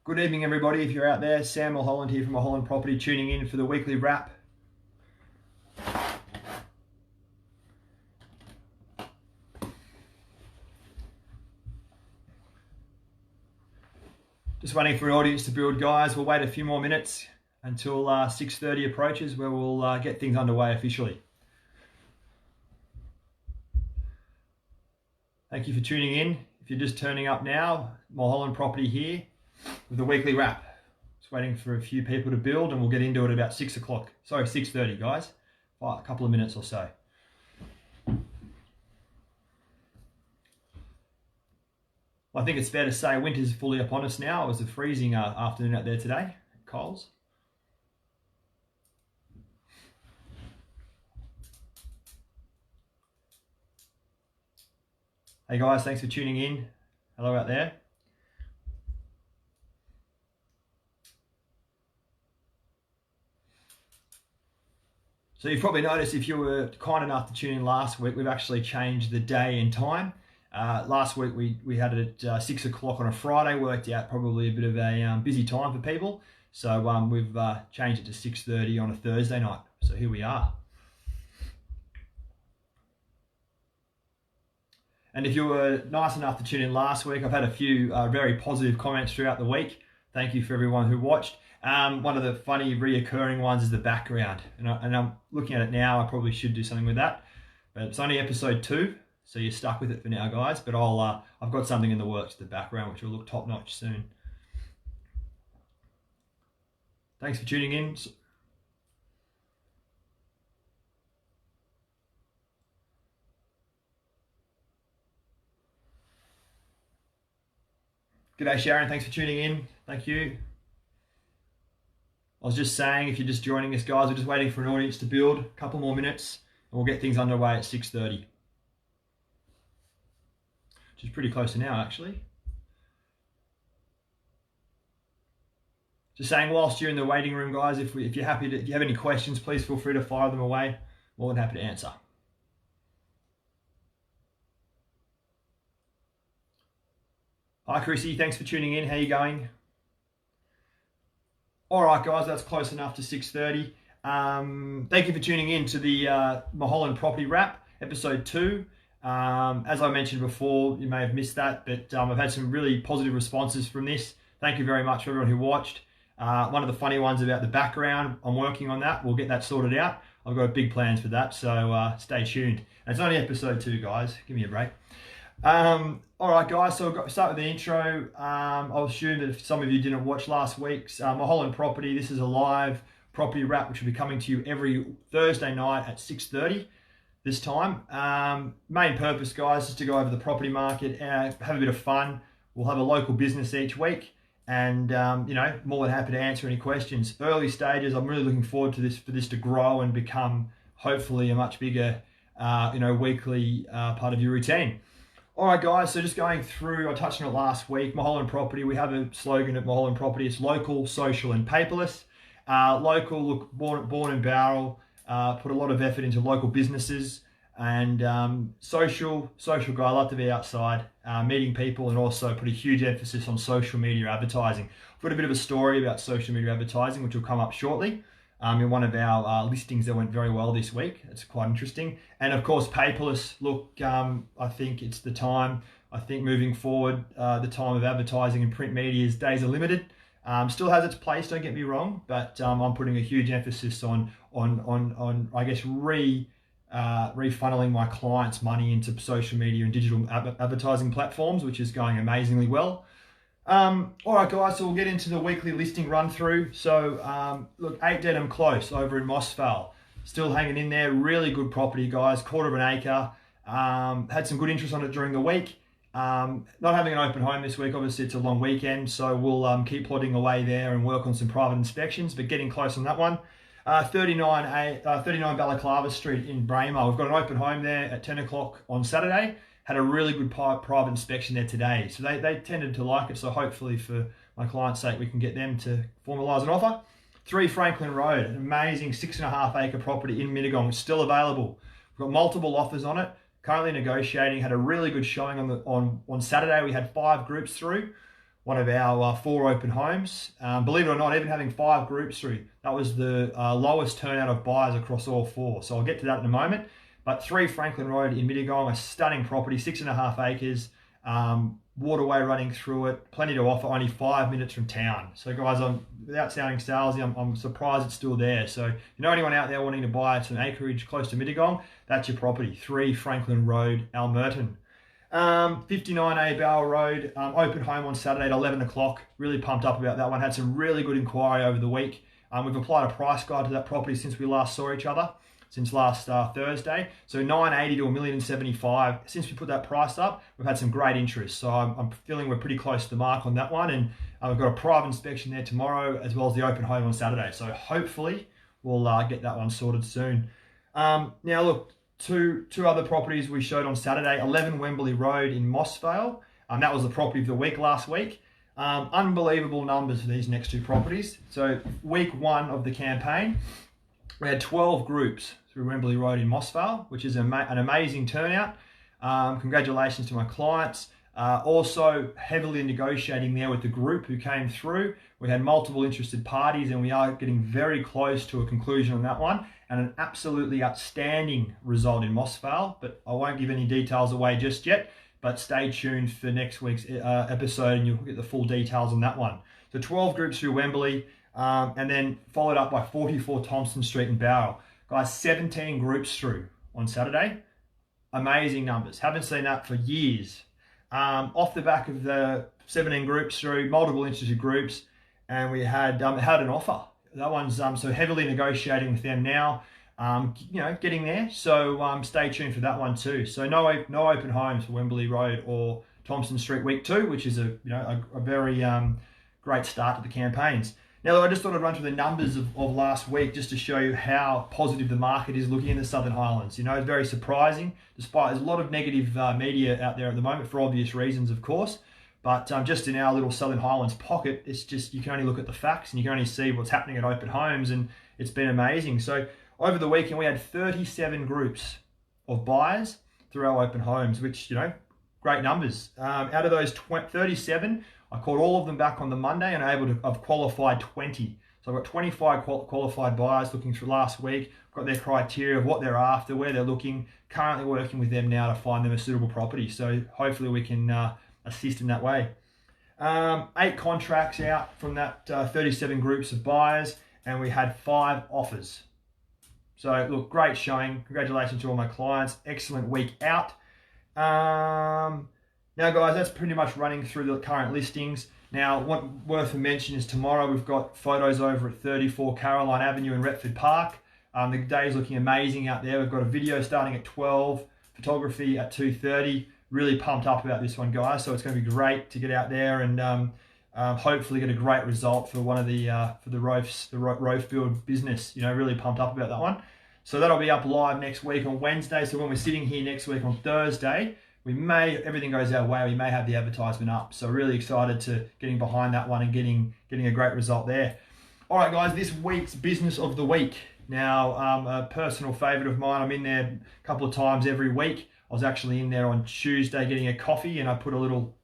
Good evening, everybody. If you're out there, Sam Mulholland here from Mulholland Property, tuning in for the weekly wrap. Just waiting for an audience to build, guys. We'll wait a few more minutes until 6:30 approaches, where we'll get things underway officially. Thank you for tuning in. If you're just turning up now, Mulholland Property here with the weekly wrap. Just waiting for a few people to build, and we'll get into it about 6 o'clock. Sorry, 6:30, guys. A couple of minutes or so. I think it's fair to say winter's fully upon us now. It was a freezing afternoon out there today at Coles. Hey guys, thanks for tuning in. Hello out there. So you've probably noticed, if you were kind enough to tune in last week, we've actually changed the day and time. Last week we had it at 6 o'clock on a Friday, worked out probably a bit of a busy time for people. So we've changed it to 6:30 on a Thursday night. So here we are. And if you were nice enough to tune in last week, I've had a few very positive comments throughout the week. Thank you for everyone who watched. One of the funny reoccurring ones is the background. And I'm looking at it now. I probably should do something with that. But it's only episode 2, so you're stuck with it for now, guys. But I've got something in the works with the background, which will look top-notch soon. Thanks for tuning in. G'day Sharon, thanks for tuning in. Thank you. I was just saying, if you're just joining us, guys, we're just waiting for an audience to build. A couple more minutes and we'll get things underway at 6:30. Which is pretty close to now, actually. Just saying, whilst you're in the waiting room, guys, if you have any questions, please feel free to fire them away. More than happy to answer. Hi Chrissy, thanks for tuning in. How you going? All right, guys, that's close enough to 6:30. Thank you for tuning in to the Mulholland Property Wrap, episode 2. As I mentioned before, you may have missed that, but I've had some really positive responses from this. Thank you very much for everyone who watched. One of the funny ones about the background, I'm working on that. We'll get that sorted out. I've got big plans for that, so stay tuned. And it's only episode 2, guys. Give me a break. All right, guys, so I'll start with the intro. I'll assume that if some of you didn't watch last week's Mulholland Property, this is a live property wrap, which will be coming to you every Thursday night at 6:30 this time. Main purpose, guys, is to go over the property market, have a bit of fun. We'll have a local business each week, and more than happy to answer any questions. Early stages, I'm really looking forward to this, for this to grow and become hopefully a much bigger weekly part of your routine. All right, guys, so just going through, I touched on it last week, Mulholland Property. We have a slogan at Mulholland Property. It's local, social, and paperless. Local, look, born and barrel, put a lot of effort into local businesses. And social guy, I love to be outside, meeting people, and also put a huge emphasis on social media advertising. I've got a bit of a story about social media advertising, which will come up shortly. In one of our listings that went very well this week. It's quite interesting. And of course, paperless. Look, I think it's the time. I think moving forward, the time of advertising and print media's days are limited. Still has its place, don't get me wrong, but I'm putting a huge emphasis on I guess refunneling my clients' money into social media and digital advertising platforms, which is going amazingly well. All right, guys, so we'll get into the weekly listing run through. So look, 8 Dedham Close over in Mossvale, still hanging in there. Really good property, guys, 1/4 acre. Had some good interest on it during the week. Not having an open home this week, obviously it's a long weekend, so we'll keep plodding away there and work on some private inspections, but getting close on that one. 39 Balaclava Street in Braemar. We've got an open home there at 10 o'clock on Saturday. Had a really good private inspection there today. So they tended to like it. So hopefully for my client's sake, we can get them to formalise an offer. 3 Franklin Road, an amazing 6.5 acre property in Mittagong. It's still available. We've got multiple offers on it. Currently negotiating. Had a really good showing on Saturday. We had 5 groups through. one of our 4 open homes. Believe it or not, even having 5 groups through, that was the lowest turnout of buyers across all 4. So I'll get to that in a moment. But 3 Franklin Road in Mittagong, a stunning property, 6.5 acres, waterway running through it, plenty to offer, only 5 minutes from town. So guys, without sounding salesy, I'm surprised it's still there. So if you know anyone out there wanting to buy some acreage close to Mittagong, that's your property, 3 Franklin Road, Almerton. 59A Bower Road, open home on Saturday at 11 o'clock. Really pumped up about that one. Had some really good inquiry over the week. We've applied a price guide to that property since we last saw each other, since last Thursday. So 980 to 1,075,000. Since we put that price up, we've had some great interest. So I'm feeling we're pretty close to the mark on that one. And we've got a private inspection there tomorrow, as well as the open home on Saturday. So hopefully we'll get that one sorted soon. Now look, two other properties we showed on Saturday. 11 Wembley Road in Mossvale. That was the property of the week last week. Unbelievable numbers for these next 2 properties. So week 1 of the campaign, we had 12 groups through Wembley Road in Mossvale, which is an amazing turnout. Congratulations to my clients. Also heavily negotiating there with the group who came through. We had multiple interested parties and we are getting very close to a conclusion on that one, and an absolutely outstanding result in Mossvale, but I won't give any details away just yet, but stay tuned for next week's episode and you'll get the full details on that one. So 12 groups through Wembley, and then followed up by 44 Thompson Street in Bowral. Guys, 17 groups through on Saturday. Amazing numbers. Haven't seen that for years. Off the back of the 17 groups through, multiple interested groups, and we had an offer. That one's so heavily negotiating with them now, getting there. So stay tuned for that one too. So no open homes for Wembley Road or Thompson Street week 2, which is a very great start to the campaigns. Now, I just thought I'd run through the numbers of last week just to show you how positive the market is looking in the Southern Highlands. It's very surprising, despite there's a lot of negative media out there at the moment for obvious reasons, of course. But just in our little Southern Highlands pocket, it's just, you can only look at the facts and you can only see what's happening at open homes, and it's been amazing. So over the weekend, we had 37 groups of buyers through our open homes, which, great numbers. Out of those 37, I called all of them back on the Monday and I've qualified 20. So I've got 25 qualified buyers looking through last week, got their criteria of what they're after, where they're looking, currently working with them now to find them a suitable property. So hopefully we can assist in that way. 8 contracts out from that 37 groups of buyers, and we had 5 offers. So look, great showing. Congratulations to all my clients. Excellent week out. Now guys, that's pretty much running through the current listings. Now, what worth a mention is tomorrow we've got photos over at 34 Caroline Avenue in Retford Park. The day's looking amazing out there. We've got a video starting at 12, photography at 2:30. Really pumped up about this one, guys. So it's going to be great to get out there and hopefully get a great result for one of the Rove Field business. Really pumped up about that one. So that'll be up live next week on Wednesday. So when we're sitting here next week on Thursday, everything goes our way, we may have the advertisement up. So really excited to getting behind that one and getting a great result there. All right, guys, this week's business of the week. Now, a personal favorite of mine, I'm in there a couple of times every week. I was actually in there on Tuesday getting a coffee, and I put a little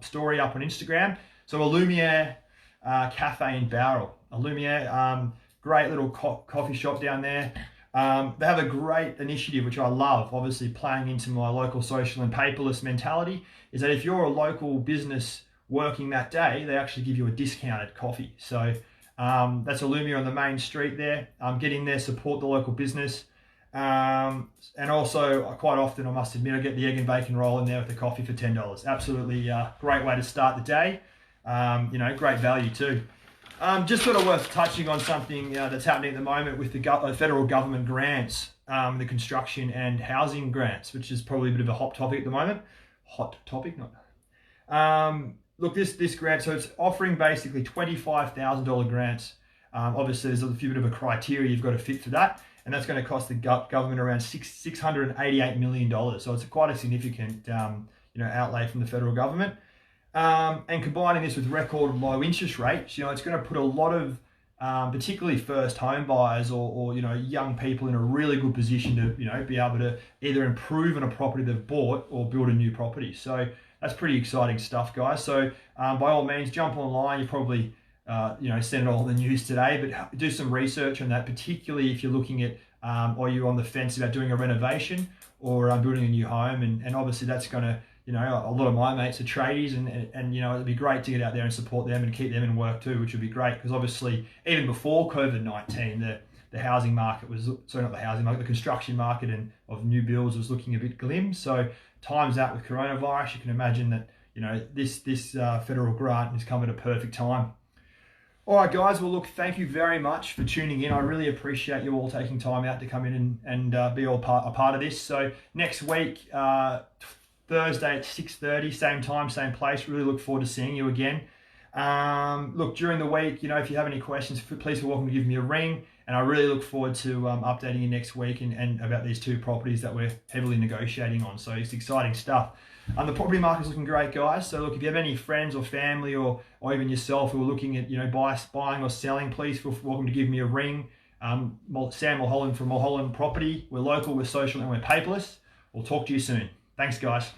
story up on Instagram. So Allumer Cafe in Bowral. Allumer, great little coffee shop down there. They have a great initiative, which I love, obviously playing into my local social and paperless mentality, is that if you're a local business working that day, they actually give you a discounted coffee. So that's Allumer on the main street there. Get in there, support the local business. And also, quite often, I must admit, I get the egg and bacon roll in there with the coffee for $10. Absolutely great way to start the day. Great value too. Just sort of worth touching on something that's happening at the moment with the federal government grants, the construction and housing grants, which is probably a bit of a hot topic at the moment. Hot topic, not. Look, this grant, so it's offering basically $25,000 grants. Obviously, there's a few bit of a criteria you've got to fit for that, and that's going to cost the government around $688 million. So it's quite a significant, outlay from the federal government. And combining this with record low interest rates, it's going to put a lot of, particularly first home buyers or young people in a really good position to, be able to either improve on a property they've bought or build a new property. So that's pretty exciting stuff, guys. So by all means, jump online. You probably send all the news today, but do some research on that, particularly if you're looking at or you're on the fence about doing a renovation or building a new home. And obviously that's going to, a lot of my mates are tradies, and it'd be great to get out there and support them and keep them in work too, which would be great, because obviously even before COVID-19, the housing market was, sorry, not the housing market, the construction market and of new builds was looking a bit glim. So times that with coronavirus, you can imagine that, this federal grant has come at a perfect time. All right, guys. Well, look, thank you very much for tuning in. I really appreciate you all taking time out to come in and be a part of this. So next week, Thursday at 6:30, same time, same place. Really look forward to seeing you again. Look, during the week, if you have any questions, please feel welcome to give me a ring. And I really look forward to updating you next week and about these 2 properties that we're heavily negotiating on. So it's exciting stuff. The property market's looking great, guys. So look, if you have any friends or family or even yourself who are looking at buying or selling, please feel welcome to give me a ring. Sam Mulholland from Mulholland Property. We're local, we're social, and we're paperless. We'll talk to you soon. Thanks, guys.